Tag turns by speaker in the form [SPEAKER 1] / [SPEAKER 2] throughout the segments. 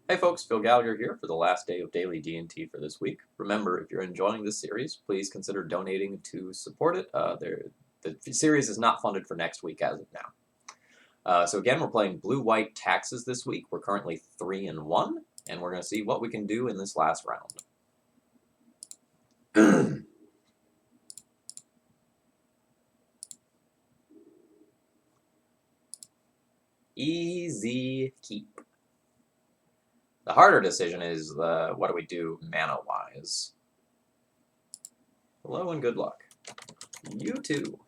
[SPEAKER 1] Hey folks, Phil Gallagher here for the last day of daily D&T for this week. Remember, if you're enjoying this series, please consider donating to support it. The series is not funded for next week as of now. So again, we're playing Blue-White Taxes this week. We're currently 3-1, and we're going to see what we can do in this last round. Easy keep. The harder decision is what do we do mana-wise? Hello and good luck. You too.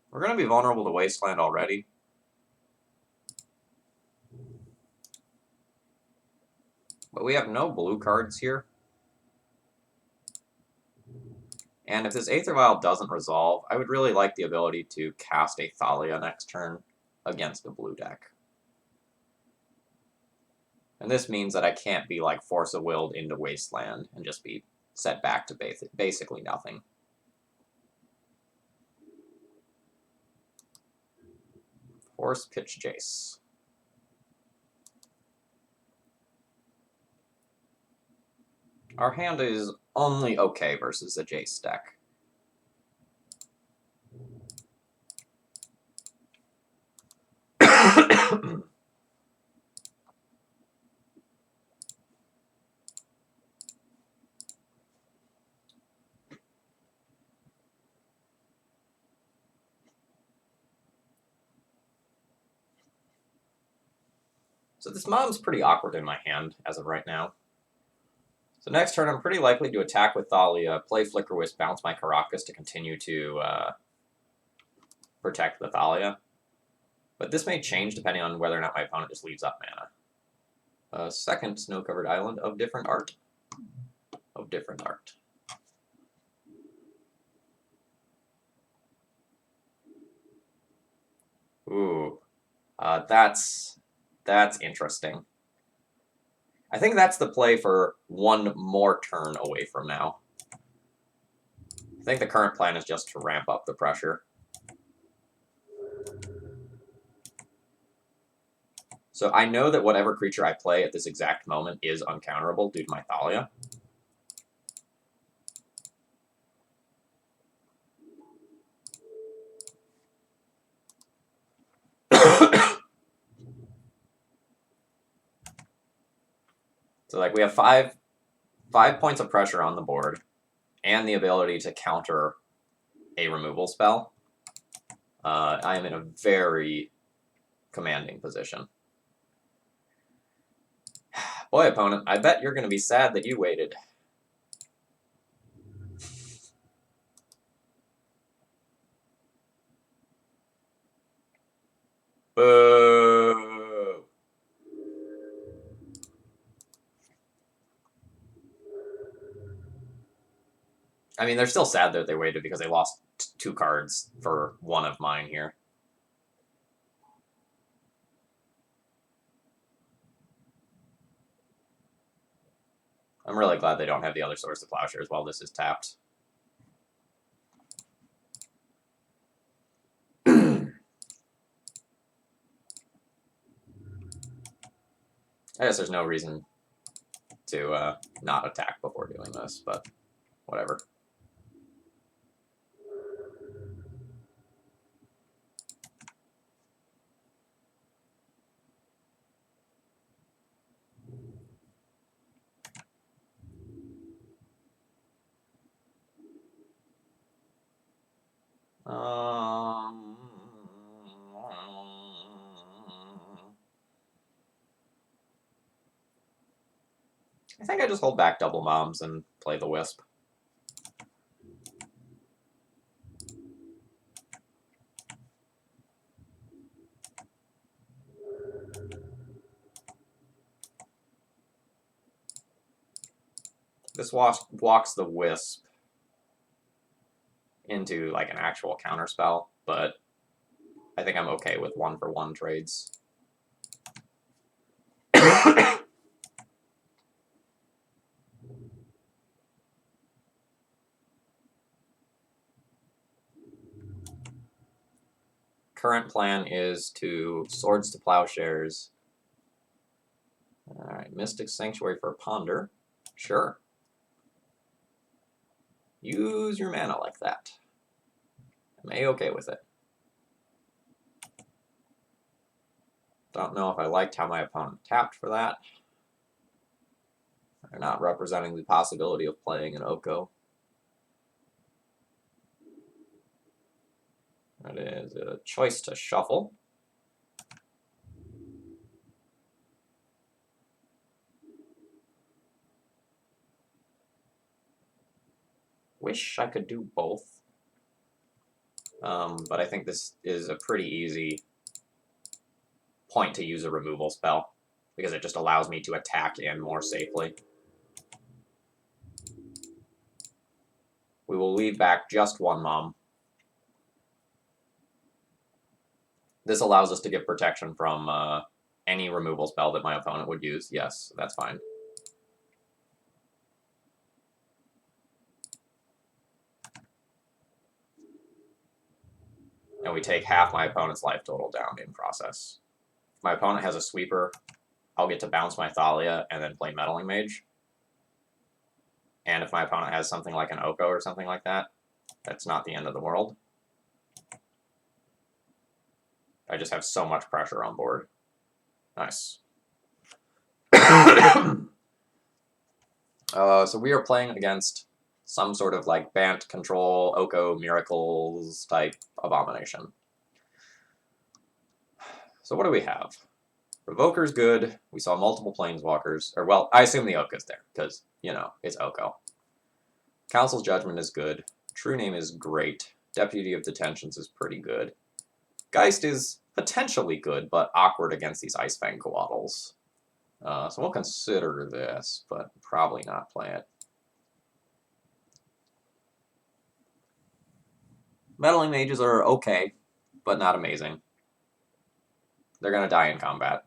[SPEAKER 1] We're going to be vulnerable to Wasteland already. But we have no blue cards here. And if this Aether Vial doesn't resolve, I would really like the ability to cast a Thalia next turn against a blue deck. And this means that I can't be like Force of Willed into Wasteland and just be set back to basically nothing. Force Pitch Jace. Our hand is only okay versus the Jace deck. So this mob's pretty awkward in my hand as of right now. So next turn, I'm pretty likely to attack with Thalia, play Flicker Wisp, bounce my Karakas to continue to protect the Thalia. But this may change depending on whether or not my opponent just leaves up mana. A second snow-covered island of different art. Ooh, that's interesting. I think that's the play for one more turn away from now. I think the current plan is just to ramp up the pressure. So I know that whatever creature I play at this exact moment is uncounterable due to my Thalia. So like we have five points of pressure on the board and the ability to counter a removal spell. I am in a very commanding position. Boy, opponent, I bet you're going to be sad that you waited. Boo! I mean, they're still sad that they waited because they lost 2 cards for one of mine here. I'm really glad they don't have the other Source of Plowshares while this is tapped. I guess there's no reason to not attack before doing this, but whatever. I think I just hold back double moms and play the Wisp. This walks the Wisp into like an actual counterspell, but I think I'm okay with 1-for-1 trades. Current plan is to Swords to Plowshares. Alright, Mystic Sanctuary for Ponder. Sure. Use your mana like that. I'm A-okay with it. Don't know if I liked how my opponent tapped for that. They're not representing the possibility of playing an Oko. That is a choice to shuffle. Wish I could do both. But I think this is a pretty easy point to use a removal spell, because it just allows me to attack in more safely. We will leave back just one Mom. This allows us to give protection from any removal spell that my opponent would use. Yes, that's fine. And we take half my opponent's life total down in process. If my opponent has a sweeper, I'll get to bounce my Thalia and then play Meddling Mage. And if my opponent has something like an Oko or something like that, that's not the end of the world. I just have so much pressure on board. Nice. So we are playing against some sort of like Bant control, Oko, Miracles type abomination. So what do we have? Revoker's good. We saw multiple Planeswalkers. Or, well, I assume the Oko's there, because, you know, it's Oko. Council's Judgment is good. True Name is great. Deputy of Detentions is pretty good. Geist is potentially good, but awkward against these Icefang Coatls. So we'll consider this, but probably not play it. Meddling Mages are okay, but not amazing. They're going to die in combat.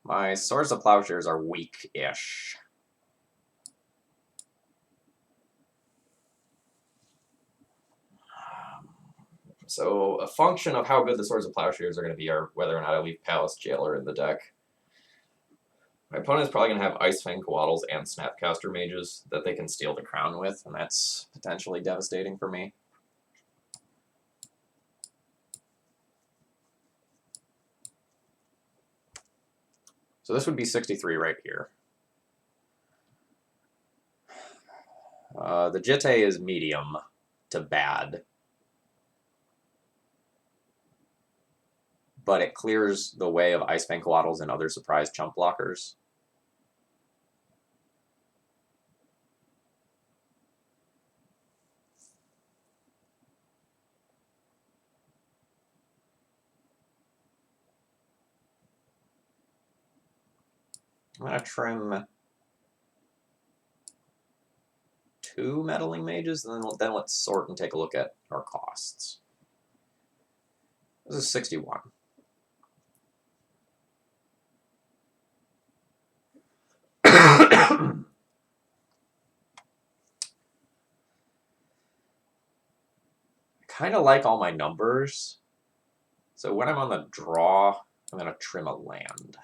[SPEAKER 1] My Swords of Plowshares are weak-ish. So a function of how good the Swords of Plowshares are going to be are whether or not I leave Palace Jailer in the deck. My opponent is probably going to have Icefang Coatls and Snapcaster Mages that they can steal the crown with, and that's potentially devastating for me. So this would be 63 right here. The Jitte is medium to bad. But it clears the way of Icefang Coatls and other surprise chump blockers. I'm going to trim 2 Meddling Mages, and then let's sort and take a look at our costs. This is 61. Kind of like all my numbers. So when I'm on the draw, I'm going to trim a land.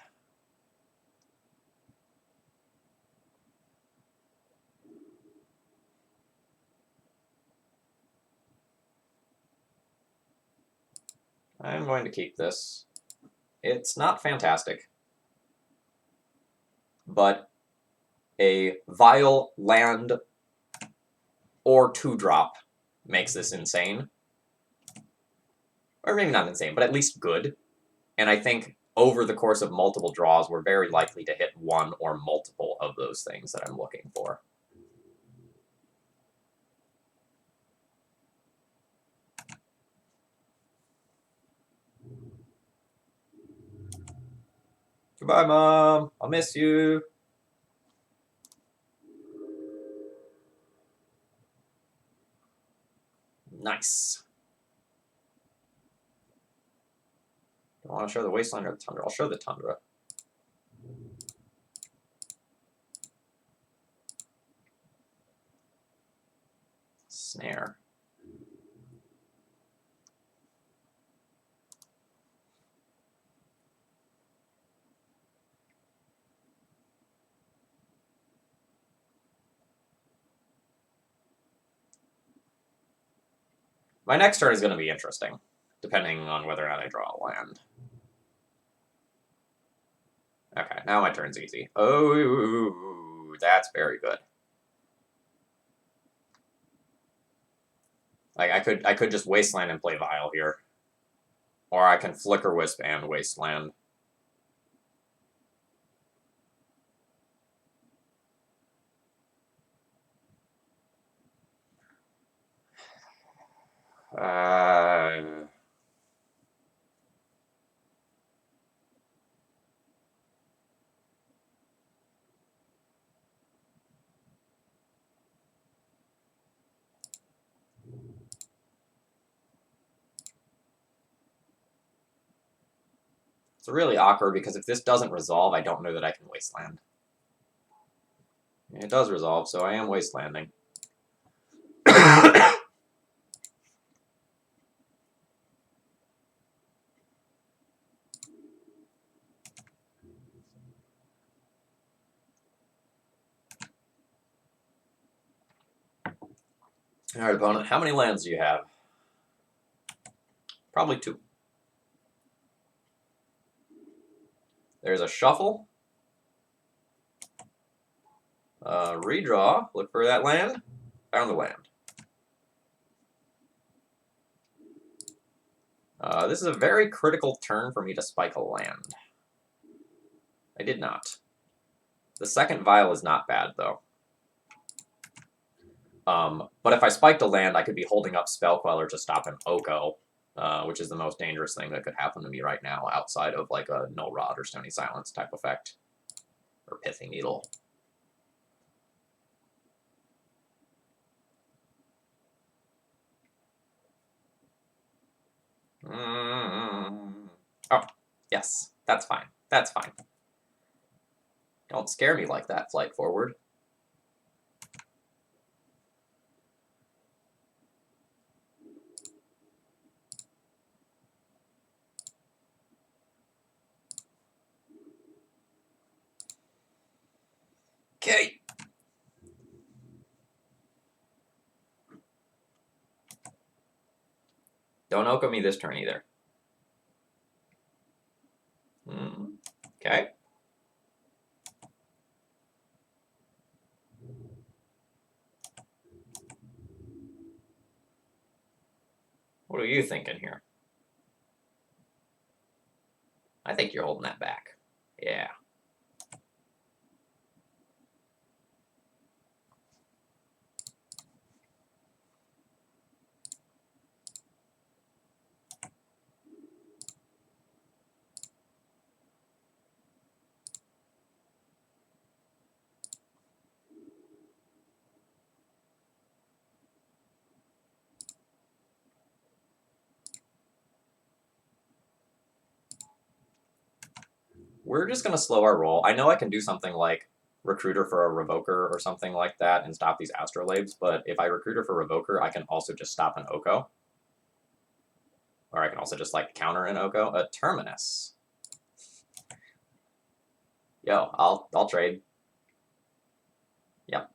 [SPEAKER 1] I'm going to keep this. It's not fantastic, but a vile land or 2-drop makes this insane. Or maybe not insane, but at least good. And I think over the course of multiple draws, we're very likely to hit one or multiple of those things that I'm looking for. Goodbye, Mom. I'll miss you. Nice. Do I want to show the Wasteland or the Tundra? I'll show the Tundra. Snare. My next turn is going to be interesting, depending on whether or not I draw a land. Okay, now my turn's easy. Oh, that's very good. Like, I could just Wasteland and play Vial here. Or I can Flicker Wisp and Wasteland. It's really awkward because if this doesn't resolve, I don't know that I can Wasteland. It does resolve, so I am Wastelanding. Alright, opponent, how many lands do you have? Probably 2. There's a Shuffle. Redraw. Look for that land. Found the land. This is a very critical turn for me to spike a land. I did not. The second Vial is not bad, though. But if I spiked a land, I could be holding up Spell Queller to stop an Oko, which is the most dangerous thing that could happen to me right now, outside of like a Null Rod or Stony Silence type effect. Or Pithing Needle. Oh, yes, that's fine. That's fine. Don't scare me like that, Flight Forward. Okay. Don't Oko me this turn either. Okay. What are you thinking here? I think you're holding that back. Yeah. We're just going to slow our roll. I know I can do something like Recruiter for a Revoker or something like that and stop these Astrolabes, but if I Recruiter for Revoker, I can also just stop an Oko. Or I can also just, like, counter an Oko. A Terminus. Yo, I'll trade. Yep.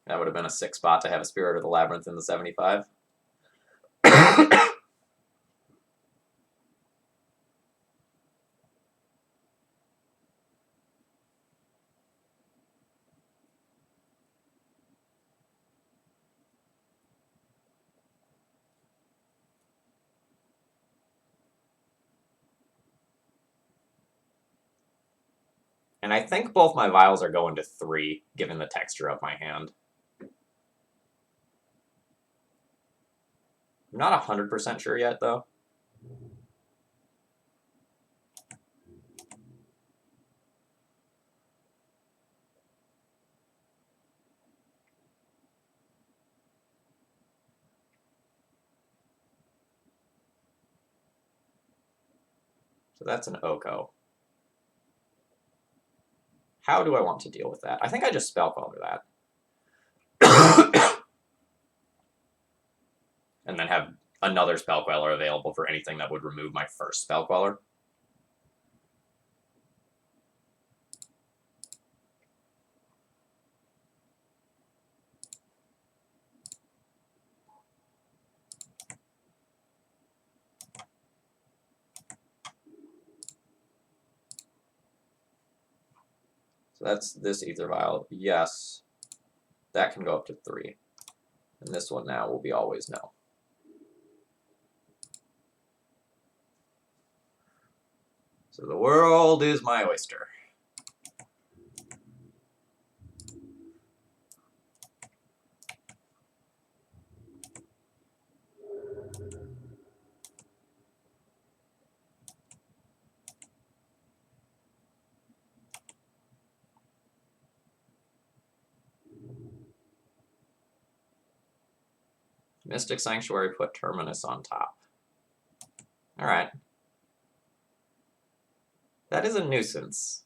[SPEAKER 1] That would have been a sick spot to have a Spirit of the Labyrinth in the 75. And I think both my Vials are going to 3, given the texture of my hand. I'm not 100% sure yet, though. So that's an Oko. How do I want to deal with that? I think I just Spell Queller that. And then have another Spell Queller available for anything that would remove my first Spell Queller. So that's this Ether Vial. Yes. That can go up to 3. And this one now will be always no. So the world is my oyster. Mystic Sanctuary put Terminus on top. Alright. That is a nuisance.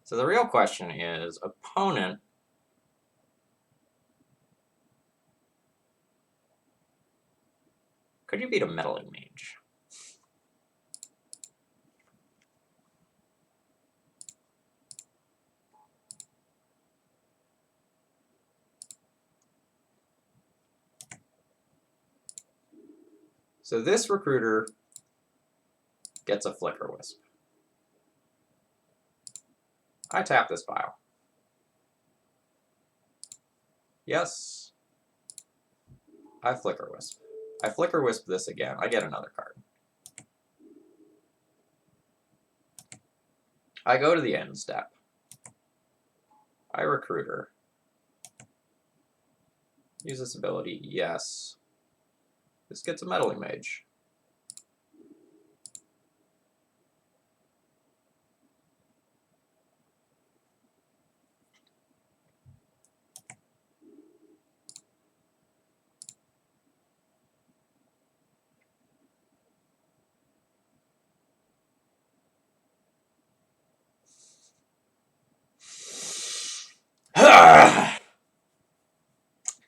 [SPEAKER 1] So the real question is, opponent could you beat a Meddling Mage? So this recruiter gets a Flicker Wisp. I tap this file. Yes. I Flicker Wisp. I Flicker Wisp this again. I get another card. I go to the end step. I Recruiter. Use this ability. Yes. This gets a Meddling Mage.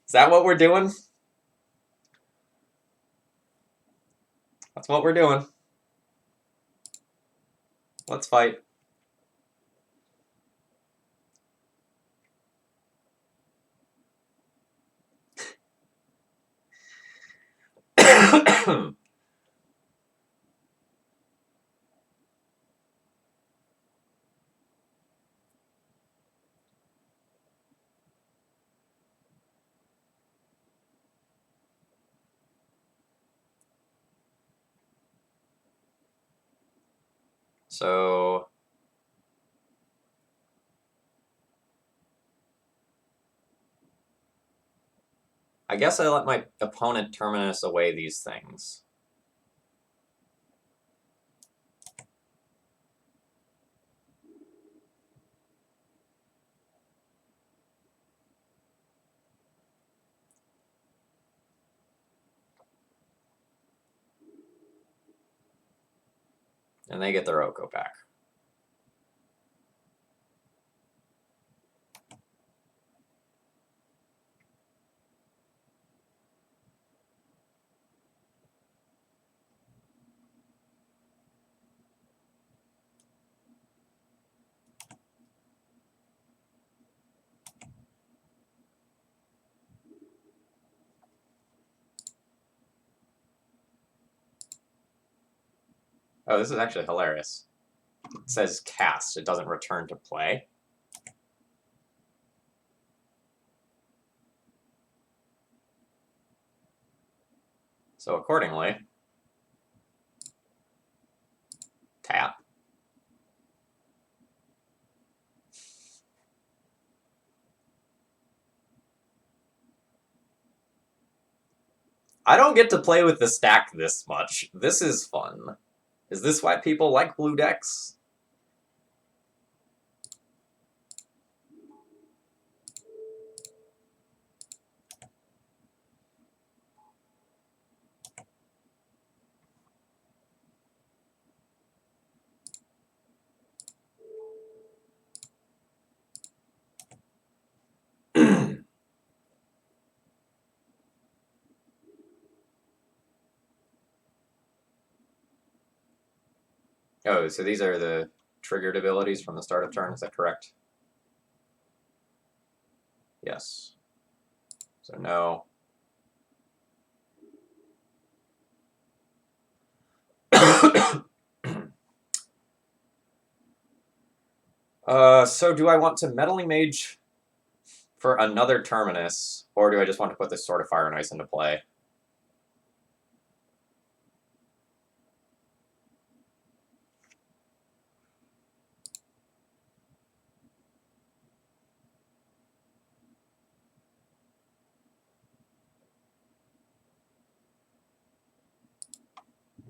[SPEAKER 1] Is that what we're doing? That's what we're doing. Let's fight. So I guess I let my opponent Terminus away these things. And they get their Oko back. Oh, this is actually hilarious. It says cast. It doesn't return to play. So accordingly, tap. I don't get to play with the stack this much. This is fun. Is this why people like blue decks? Oh, so these are the triggered abilities from the start of turn, is that correct? Yes. So no. So do I want to Meddling Mage for another Terminus, or do I just want to put this Sword of Fire and Ice into play?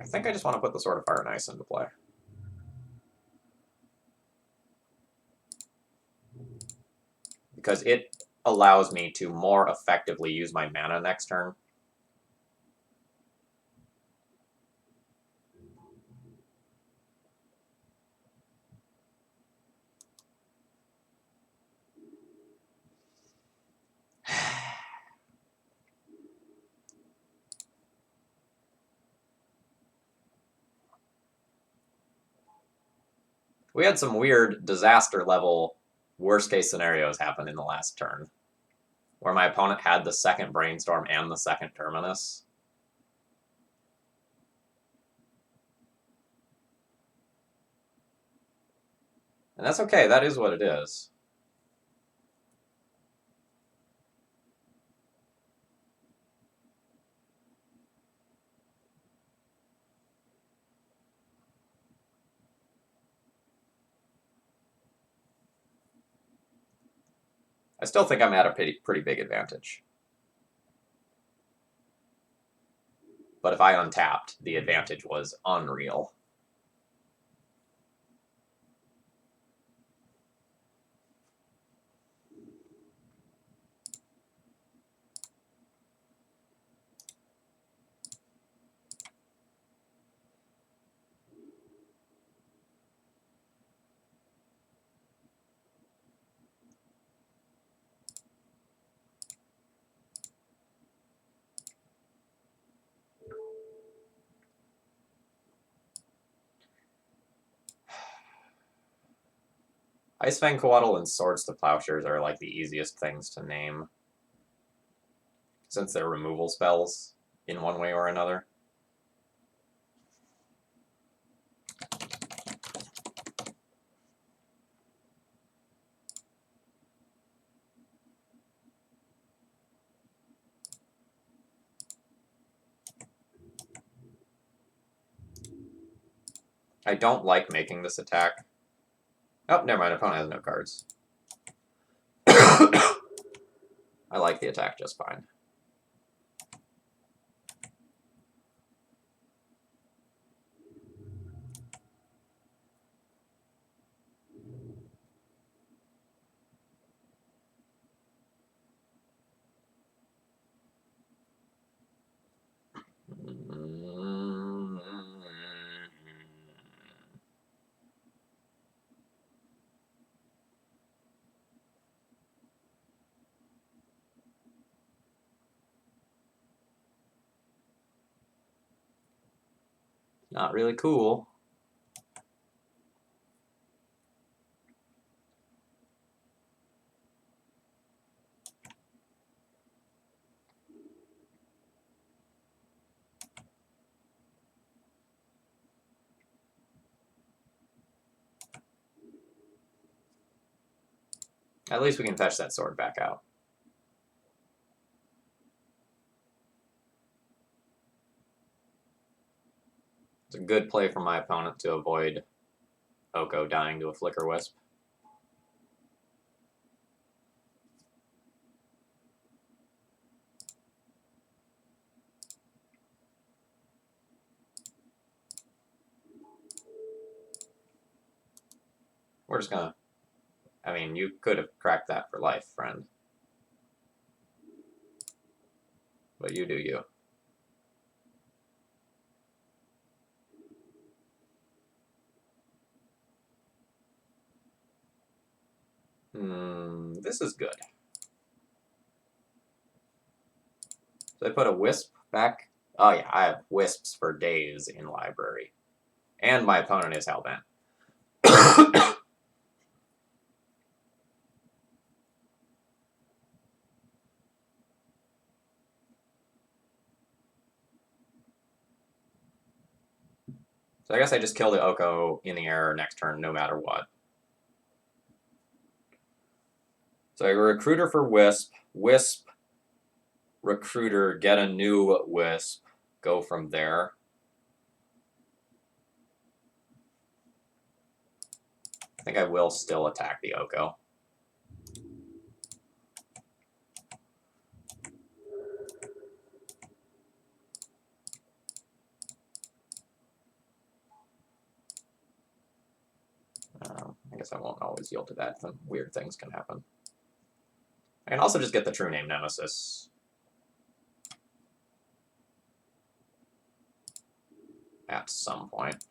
[SPEAKER 1] I think I just want to put the Sword of Fire and Ice into play. Because it allows me to more effectively use my mana next turn. We had some weird disaster level worst case scenarios happen in the last turn, where my opponent had the second Brainstorm and the second Terminus. And that's okay, that is what it is. I still think I'm at a pretty big advantage. But if I untapped, the advantage was unreal. Icefang Coatl and Swords to Plowshares are like the easiest things to name, since they're removal spells in one way or another. I don't like making this attack. Oh, never mind, opponent has no cards. I like the attack just fine. Not really cool. At least we can fetch that sword back out. It's a good play from my opponent to avoid Oko dying to a Flicker Wisp. We're just gonna... I mean, you could have cracked that for life, friend. But you do you. This is good. So I put a Wisp back. Oh yeah, I have Wisps for days in library. And my opponent is Hellbent. So I guess I just kill the Oko in the air next turn no matter what. So I Recruiter for Wisp, Wisp, Recruiter, get a new Wisp, go from there. I think I will still attack the Oko. I guess I won't always yield to that. Some weird things can happen. I can also just get the True Name Nemesis. At some point.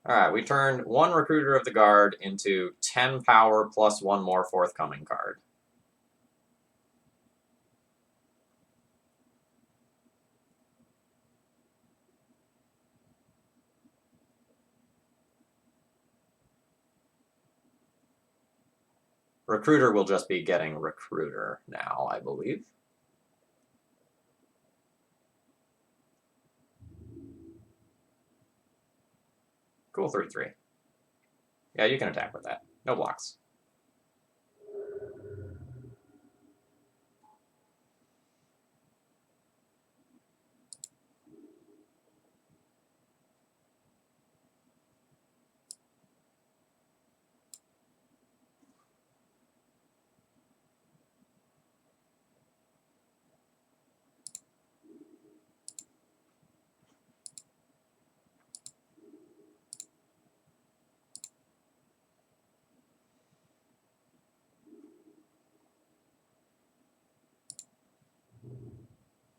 [SPEAKER 1] Alright, we turned 1 Recruiter of the Guard into 10 power plus 1 more forthcoming card. Recruiter will just be getting Recruiter now, I believe. Cool, 3/3. Yeah, you can attack with that. No blocks.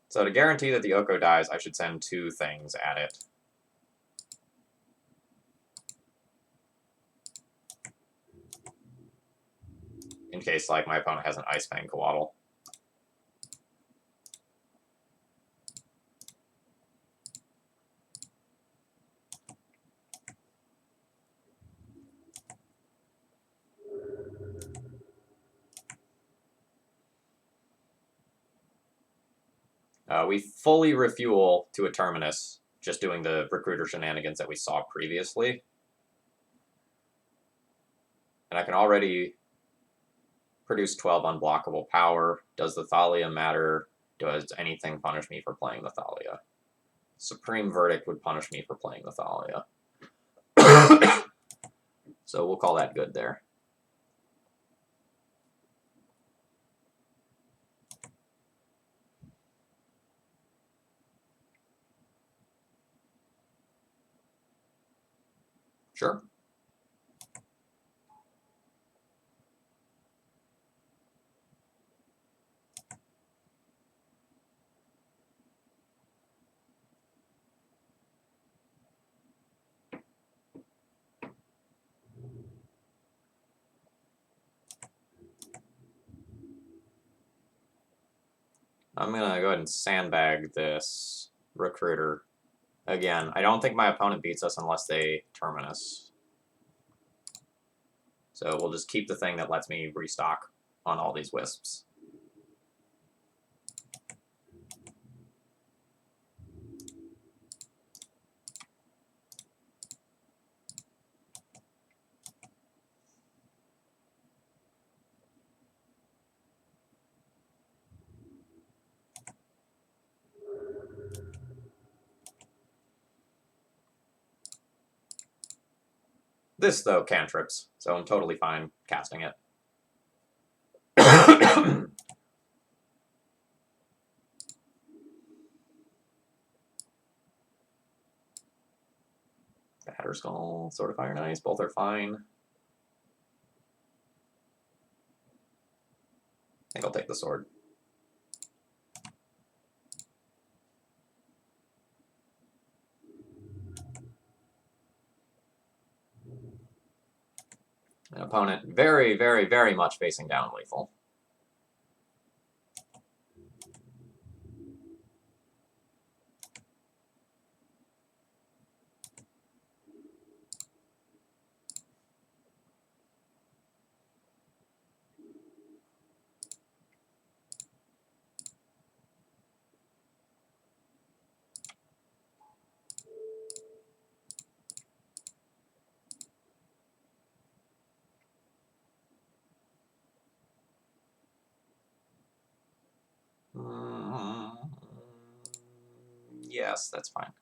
[SPEAKER 1] So to guarantee that the Oko dies, I should send 2 things at it. In case, like, my opponent has an Ice Fang Coatl. We fully refuel to a Terminus, just doing the Recruiter shenanigans that we saw previously. And I can already produce 12 unblockable power. Does the Thalia matter? Does anything punish me for playing the Thalia? Supreme Verdict would punish me for playing the Thalia. So we'll call that good there. Sure. I'm going to go ahead and sandbag this Recruiter. Again, I don't think my opponent beats us unless they Terminus. So we'll just keep the thing that lets me restock on all these Wisps. This, though, cantrips, so I'm totally fine casting it. Batterskull, Sword of Fire and Ice, both are fine. I think I'll take the sword. An opponent very, very, very much facing down lethal. Yes, that's fine.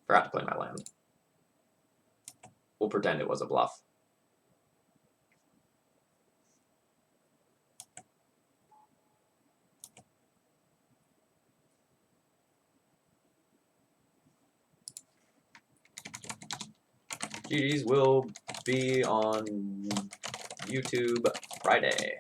[SPEAKER 1] Forgot to play my land. We'll pretend it was a bluff. GG's will be on YouTube Friday.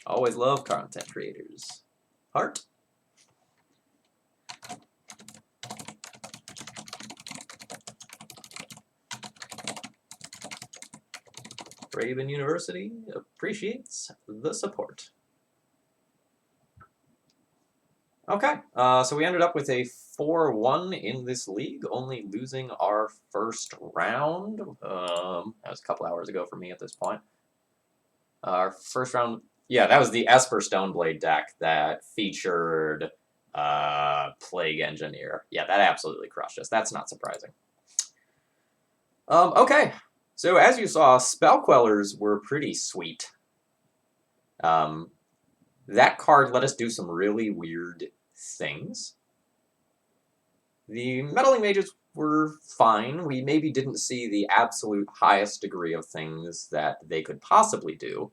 [SPEAKER 1] Always love content creators. Heart. Thraben University appreciates the support. Okay, so we ended up with a 4-1 in this league, only losing our first round. That was a couple hours ago for me at this point. Our first round, yeah, that was the Esper Stoneblade deck that featured Plague Engineer. Yeah, that absolutely crushed us. That's not surprising. Okay, so as you saw, Spell Quellers were pretty sweet. That card let us do some really weird things. The Meddling Mages were fine. We maybe didn't see the absolute highest degree of things that they could possibly do,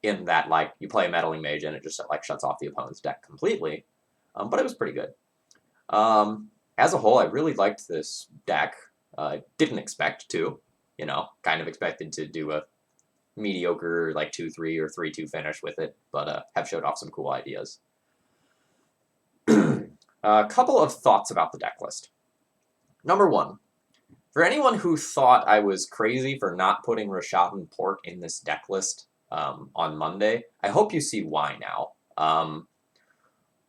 [SPEAKER 1] in that, like, you play a Meddling Mage and it just, like, shuts off the opponent's deck completely. But it was pretty good. As a whole, I really liked this deck. Didn't expect to, you know, kind of expected to do a mediocre, like, 2-3 or 3-2 finish with it, but have showed off some cool ideas. A couple of thoughts about the deck list. Number one, for anyone who thought I was crazy for not putting Rashadan Port in this deck list on Monday, I hope you see why now.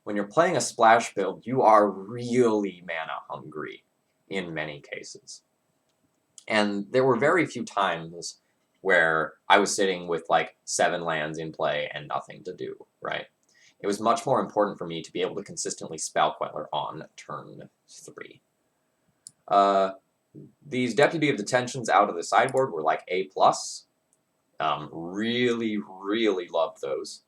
[SPEAKER 1] When you're playing a splash build, you are really mana hungry in many cases. And there were very few times where I was sitting with like 7 lands in play and nothing to do, right? It was much more important for me to be able to consistently Spell Queller on turn 3. These Deputy of Detentions out of the sideboard were like A+. Really, really loved those.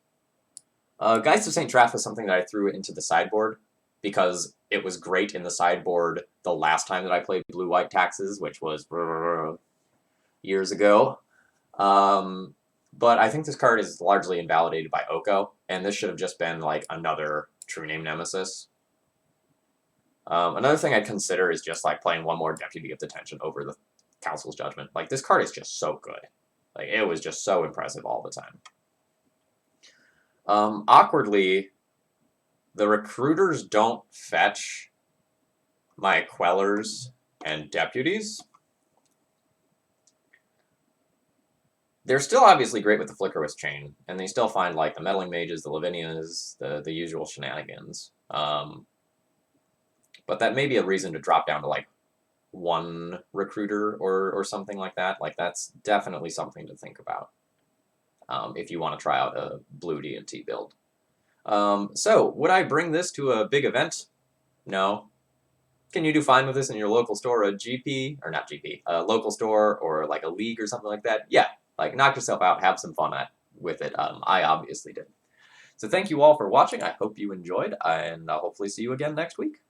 [SPEAKER 1] Geist of St. Traff is something that I threw into the sideboard because it was great in the sideboard the last time that I played Blue-White Taxes, which was years ago. But I think this card is largely invalidated by Oko, and this should have just been like another True Name Nemesis. Another thing I'd consider is just like playing one more Deputy of Detention over the Council's Judgment. Like, this card is just so good. Like, it was just so impressive all the time. Awkwardly, the Recruiters don't fetch my Quellers and Deputies. They're still obviously great with the Flickerwisp chain, and they still find, like, the Meddling Mages, the Lavinias, the usual shenanigans. But that may be a reason to drop down to, like, 1 Recruiter or something like that. Like, that's definitely something to think about if you want to try out a blue D&T build. So, would I bring this to a big event? No. Can you do fine with this in your local store, a GP, or not GP, a local store, or like a league or something like that? Yeah. Like, knock yourself out, have some fun with it. I obviously did. So thank you all for watching. I hope you enjoyed, and I'll hopefully see you again next week.